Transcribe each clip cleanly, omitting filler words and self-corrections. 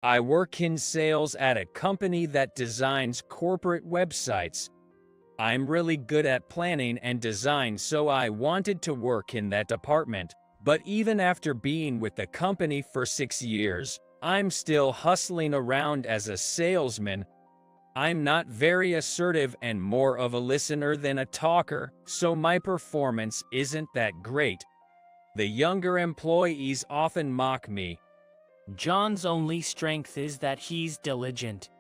I work in sales at a company that designs corporate websites. I'm really good at planning and design, so I wanted to work in that department. But even after being with the company for 6 years, I'm still hustling around as a salesman. I'm not very assertive and more of a listener than a talker, so my performance isn't that great. The younger employees often mock me. John's only strength is that he's diligent.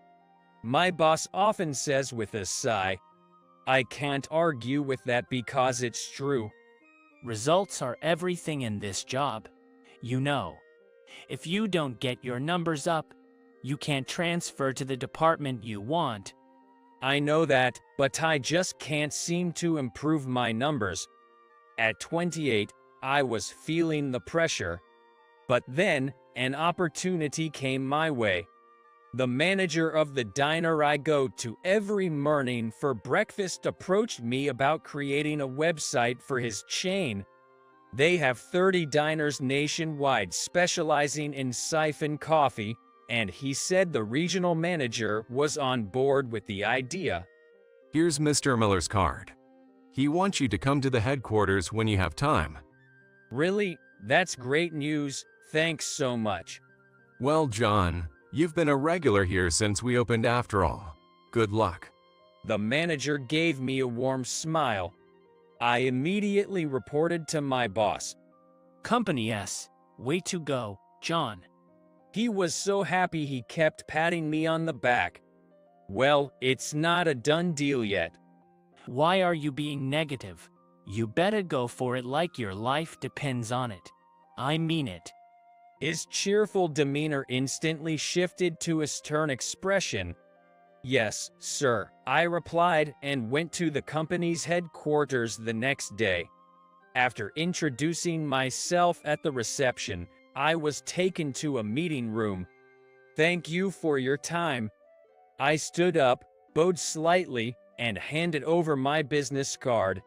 My boss often says with a sigh. I can't argue with that because it's true. Results are everything in this job. You know, if you don't get your numbers up, you can't transfer to the department you want. I know that, but I just can't seem to improve my numbers. At 28, I was feeling the pressure. But then, an opportunity came my way. The manager of the diner I go to every morning for breakfast approached me about creating a website for his chain. They have 30 diners nationwide specializing in siphon coffee, and he said the regional manager was on board with the idea. Here's Mr. Miller's card. He wants you to come to the headquarters when you have time. Really? That's great news. Thanks so much. Well, John, you've been a regular here since we opened after all. Good luck. The manager gave me a warm smile. I immediately reported to my boss. Company S, way to go, John. He was so happy he kept patting me on the back. Well, it's not a done deal yet. Why are you being negative? You better go for it like your life depends on it. I mean it. His cheerful demeanor instantly shifted to a stern expression. Yes, sir, I replied and went to the company's headquarters the next day. After introducing myself at the reception, I was taken to a meeting room. Thank you for your time. I stood up, bowed slightly, and handed over my business card.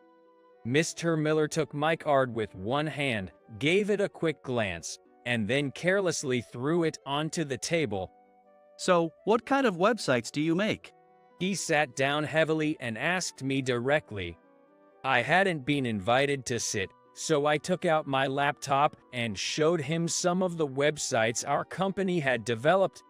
Mr. Miller took my card with one hand, gave it a quick glance, and then carelessly threw it onto the table. So, what kind of websites do you make? He sat down heavily and asked me directly. I hadn't been invited to sit, so I took out my laptop and showed him some of the websites our company had developed.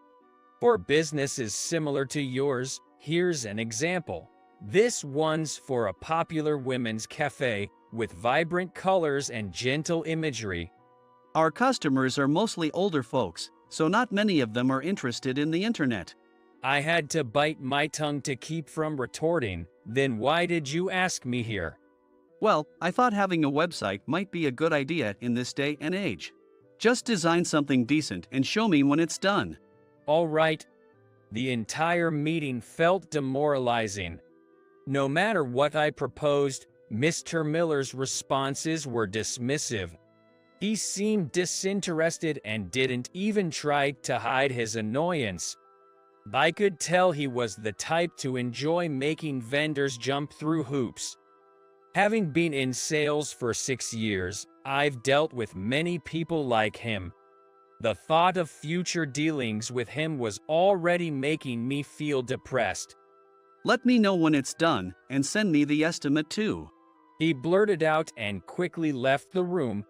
For businesses similar to yours, here's an example. This one's for a popular women's cafe with vibrant colors and gentle imagery. Our customers are mostly older folks, so not many of them are interested in the internet. I had to bite my tongue to keep from retorting. Then why did you ask me here? Well, I thought having a website might be a good idea in this day and age. Just design something decent and show me when it's done. All right. The entire meeting felt demoralizing. No matter what I proposed, Mr. Miller's responses were dismissive. He seemed disinterested and didn't even try to hide his annoyance. I could tell he was the type to enjoy making vendors jump through hoops. Having been in sales for 6 years, I've dealt with many people like him. The thought of future dealings with him was already making me feel depressed. Let me know when it's done and send me the estimate too. He blurted out and quickly left the room.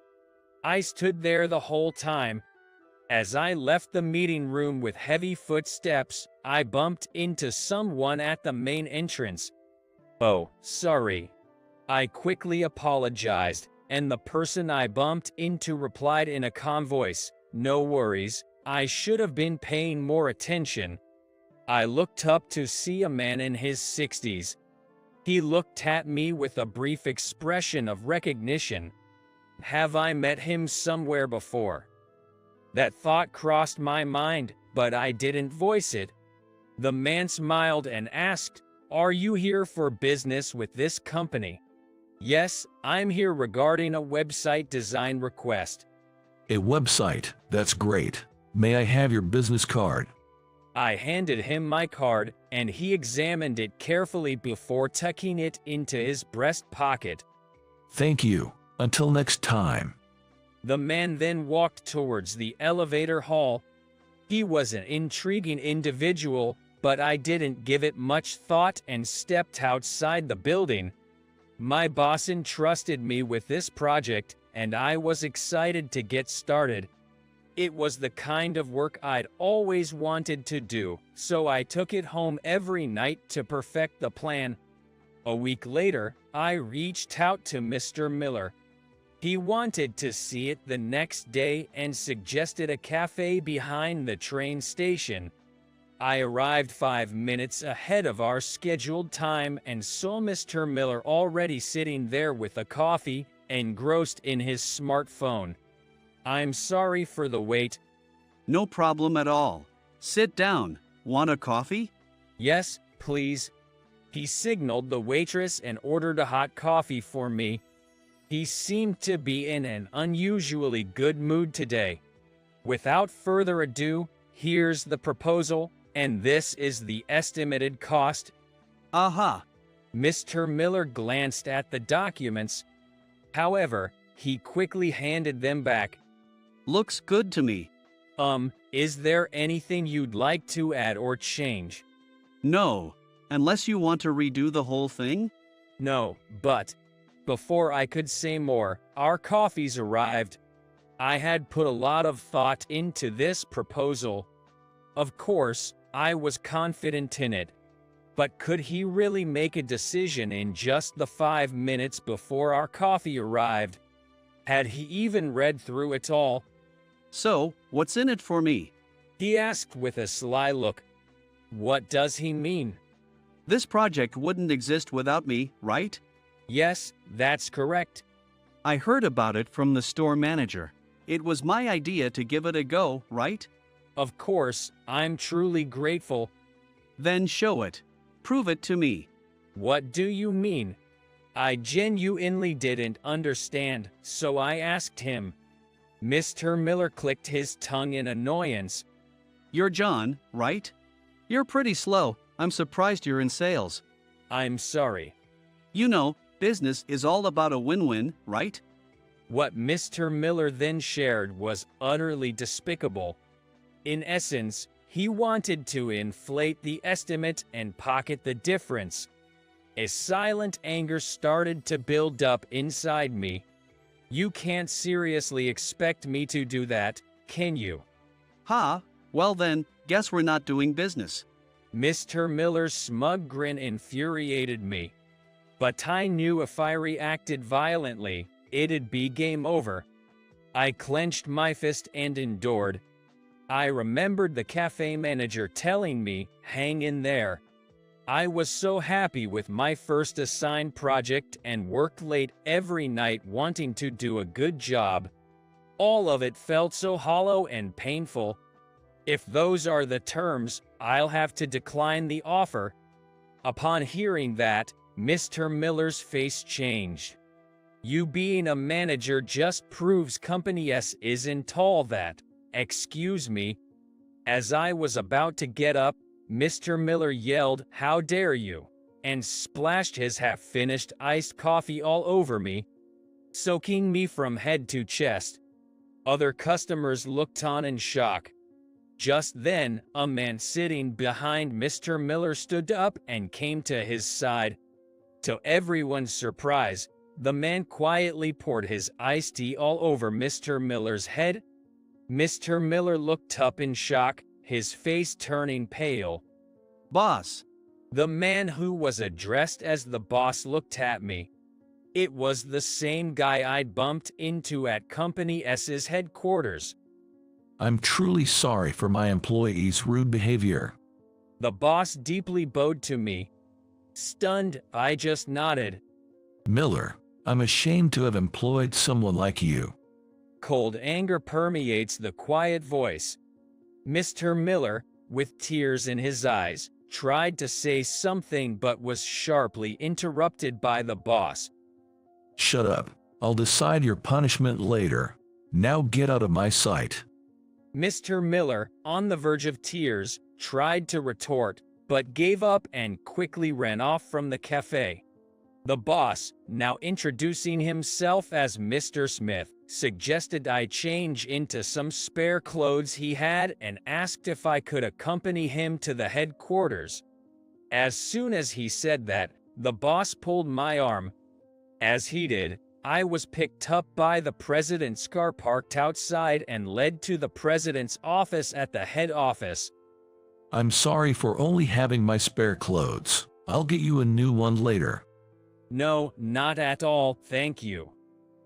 I stood there the whole time. As I left the meeting room with heavy footsteps, I bumped into someone at the main entrance. Oh, sorry. I quickly apologized, and the person I bumped into replied in a calm voice, "No worries, I should have been paying more attention." I looked up to see a man in his 60s. He looked at me with a brief expression of recognition. Have I met him somewhere before? That thought crossed my mind, but I didn't voice it. The man smiled and asked, "Are you here for business with this company?" "Yes, I'm here regarding a website design request." A website, that's great. May I have your business card? I handed him my card, and he examined it carefully before tucking it into his breast pocket. Thank you. Until next time. The man then walked towards the elevator hall. He was an intriguing individual, but I didn't give it much thought and stepped outside the building. My boss entrusted me with this project, and I was excited to get started. It was the kind of work I'd always wanted to do, so I took it home every night to perfect the plan. A week later, I reached out to Mr. Miller. He wanted to see it the next day and suggested a cafe behind the train station. I arrived 5 minutes ahead of our scheduled time and saw Mr. Miller already sitting there with a coffee, engrossed in his smartphone. "I'm sorry for the wait." No problem at all. Sit down. Want a coffee? "Yes, please." He signaled the waitress and ordered a hot coffee for me. He seemed to be in an unusually good mood today. "Without further ado, here's the proposal, and this is the estimated cost." Aha. Mr. Miller glanced at the documents. However, he quickly handed them back. Looks good to me. Is there anything you'd like to add or change?" No. Unless you want to redo the whole thing? "No, but..." Before I could say more, our coffees arrived. I had put a lot of thought into this proposal. Of course, I was confident in it. But could he really make a decision in just the 5 minutes before our coffee arrived? Had he even read through it all? So, what's in it for me? He asked with a sly look. What does he mean? This project wouldn't exist without me, right? Yes, that's correct. I heard about it from the store manager. It was my idea to give it a go, right? Of course, I'm truly grateful. Then show it. Prove it to me. What do you mean? I genuinely didn't understand, so I asked him. Mr. Miller clicked his tongue in annoyance. You're John, right? You're pretty slow. I'm surprised you're in sales. I'm sorry. You know, business is all about a win-win, right? What Mr. Miller then shared was utterly despicable. In essence, he wanted to inflate the estimate and pocket the difference. A silent anger started to build up inside me. You can't seriously expect me to do that, can you? Ha, well then, guess we're not doing business. Mr. Miller's smug grin infuriated me. But I knew if I reacted violently, it'd be game over. I clenched my fist and endured. I remembered the cafe manager telling me, hang in there. I was so happy with my first assigned project and worked late every night wanting to do a good job. All of it felt so hollow and painful. If those are the terms, I'll have to decline the offer. Upon hearing that, Mr. Miller's face changed. You being a manager just proves Company S isn't all that. Excuse me. As I was about to get up, Mr. Miller yelled, "How dare you?" and splashed his half-finished iced coffee all over me, soaking me from head to chest. Other customers looked on in shock. Just then, a man sitting behind Mr. Miller stood up and came to his side. To everyone's surprise, the man quietly poured his iced tea all over Mr. Miller's head. Mr. Miller looked up in shock, his face turning pale. Boss. The man who was addressed as the boss looked at me. It was the same guy I'd bumped into at Company S's headquarters. I'm truly sorry for my employees' rude behavior. The boss deeply bowed to me. Stunned, I just nodded. Miller, I'm ashamed to have employed someone like you. Cold anger permeates the quiet voice. Mr. Miller, with tears in his eyes, tried to say something but was sharply interrupted by the boss. Shut up. I'll decide your punishment later. Now get out of my sight. Mr. Miller, on the verge of tears, tried to retort, but gave up and quickly ran off from the cafe. The boss, now introducing himself as Mr. Smith, suggested I change into some spare clothes he had, and asked if I could accompany him to the headquarters. As soon as he said that, the boss pulled my arm. As he did, I was picked up by the president's car parked outside and led to the president's office at the head office. I'm sorry for only having my spare clothes. I'll get you a new one later. No, not at all, thank you.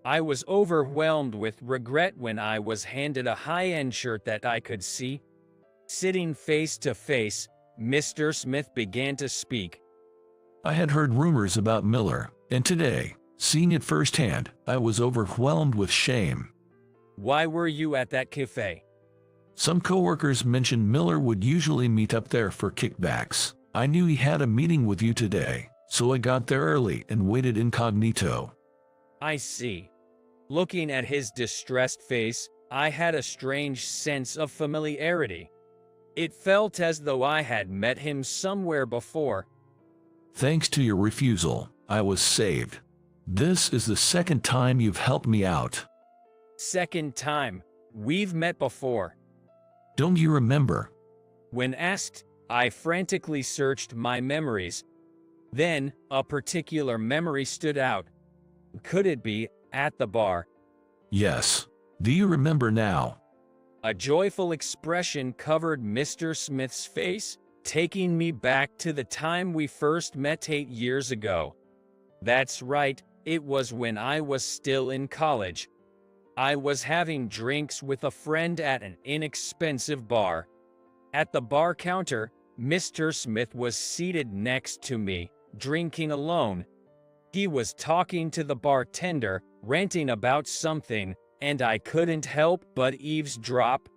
I was overwhelmed with regret when I was handed a high-end shirt that I could see. Sitting face to face, Mr. Smith began to speak. I had heard rumors about Miller, and today, seeing it firsthand, I was overwhelmed with shame. Why were you at that cafe? Some coworkers mentioned Miller would usually meet up there for kickbacks. I knew he had a meeting with you today, so I got there early and waited incognito. I see. Looking at his distressed face, I had a strange sense of familiarity. It felt as though I had met him somewhere before. Thanks to your refusal, I was saved. This is the second time you've helped me out. Second time. We've met before. Don't you remember? When asked, I frantically searched my memories. Then, a particular memory stood out. Could it be at the bar? Yes. Do you remember now? A joyful expression covered Mr. Smith's face, taking me back to the time we first met 8 years ago. That's right, it was when I was still in college. I was having drinks with a friend at an inexpensive bar. At the bar counter, Mr. Smith was seated next to me, drinking alone. He was talking to the bartender, ranting about something, and I couldn't help but eavesdrop.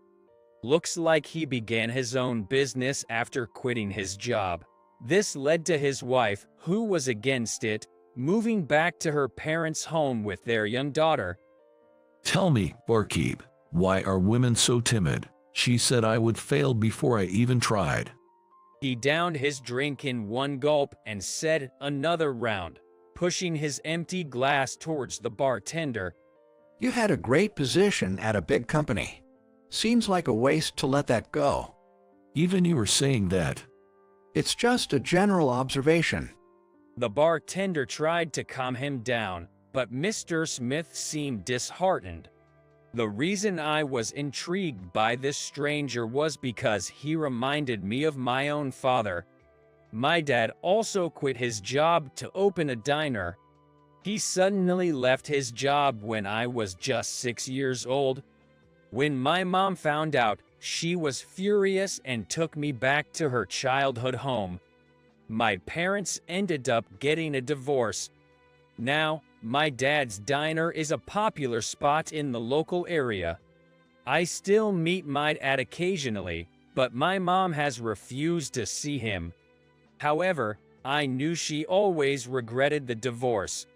Looks like he began his own business after quitting his job. This led to his wife, who was against it, moving back to her parents' home with their young daughter. Tell me, barkeep, why are women so timid? She said I would fail before I even tried. He downed his drink in one gulp and said, "Another round," pushing his empty glass towards the bartender. You had a great position at a big company. Seems like a waste to let that go. Even you were saying that. It's just a general observation. The bartender tried to calm him down, but Mr. Smith seemed disheartened. The reason I was intrigued by this stranger was because he reminded me of my own father. My dad also quit his job to open a diner. He suddenly left his job when I was just 6 years old. When my mom found out, she was furious and took me back to her childhood home. My parents ended up getting a divorce. Now, my dad's diner is a popular spot in the local area. I still meet my dad occasionally, but my mom has refused to see him. However, I knew she always regretted the divorce.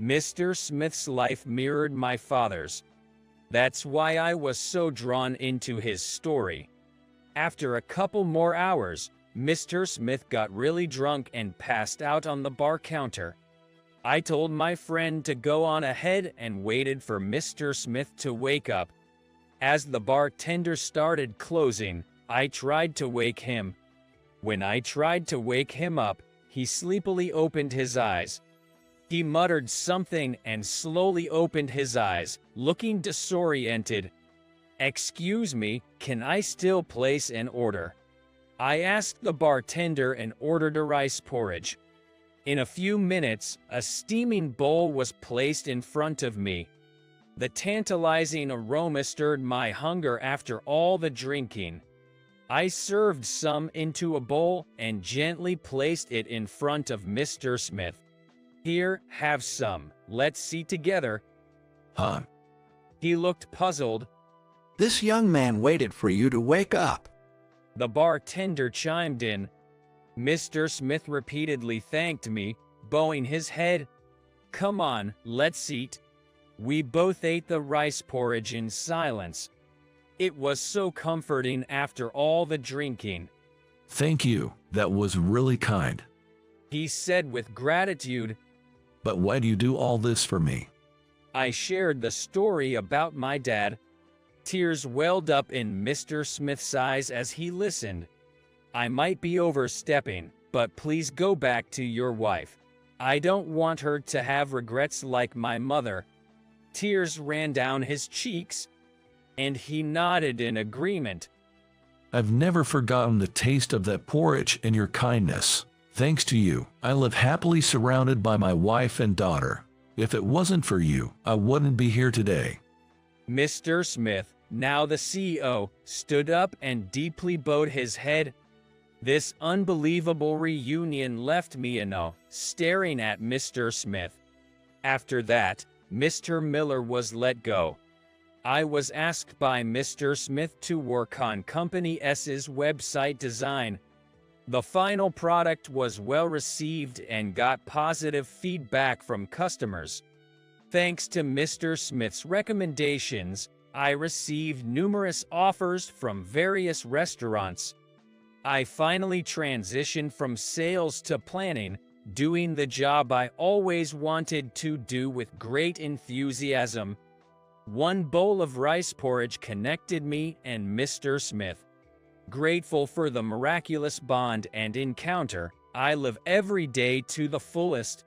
Mr. Smith's life mirrored my father's. That's why I was so drawn into his story. After a couple more hours, Mr. Smith got really drunk and passed out on the bar counter. I told my friend to go on ahead and waited for Mr. Smith to wake up. As the bartender started closing, I tried to wake him. When I tried to wake him up, he sleepily opened his eyes. He muttered something and slowly opened his eyes, looking disoriented. "Excuse me, can I still place an order?" I asked the bartender and ordered a rice porridge. In a few minutes, a steaming bowl was placed in front of me. The tantalizing aroma stirred my hunger after all the drinking. I served some into a bowl and gently placed it in front of Mr. Smith. "Here, have some. Let's eat together." Huh? He looked puzzled. This young man waited for you to wake up. The bartender chimed in. Mr. Smith repeatedly thanked me, bowing his head. "Come on, let's eat." We both ate the rice porridge in silence. It was so comforting after all the drinking. Thank you, that was really kind. He said with gratitude. But why do you do all this for me? I shared the story about my dad. Tears welled up in Mr. Smith's eyes as he listened. I might be overstepping, but please go back to your wife. I don't want her to have regrets like my mother. Tears ran down his cheeks, and he nodded in agreement. I've never forgotten the taste of that porridge and your kindness. Thanks to you, I live happily surrounded by my wife and daughter. If it wasn't for you, I wouldn't be here today. Mr. Smith, now the CEO, stood up and deeply bowed his head. This unbelievable reunion left me in awe, staring at Mr. Smith. After that, Mr. Miller was let go. I was asked by Mr. Smith to work on Company S's website design. The final product was well received and got positive feedback from customers. Thanks to Mr. Smith's recommendations, I received numerous offers from various restaurants. I finally transitioned from sales to planning, doing the job I always wanted to do with great enthusiasm. One bowl of rice porridge connected me and Mr. Smith. Grateful for the miraculous bond and encounter, I live every day to the fullest.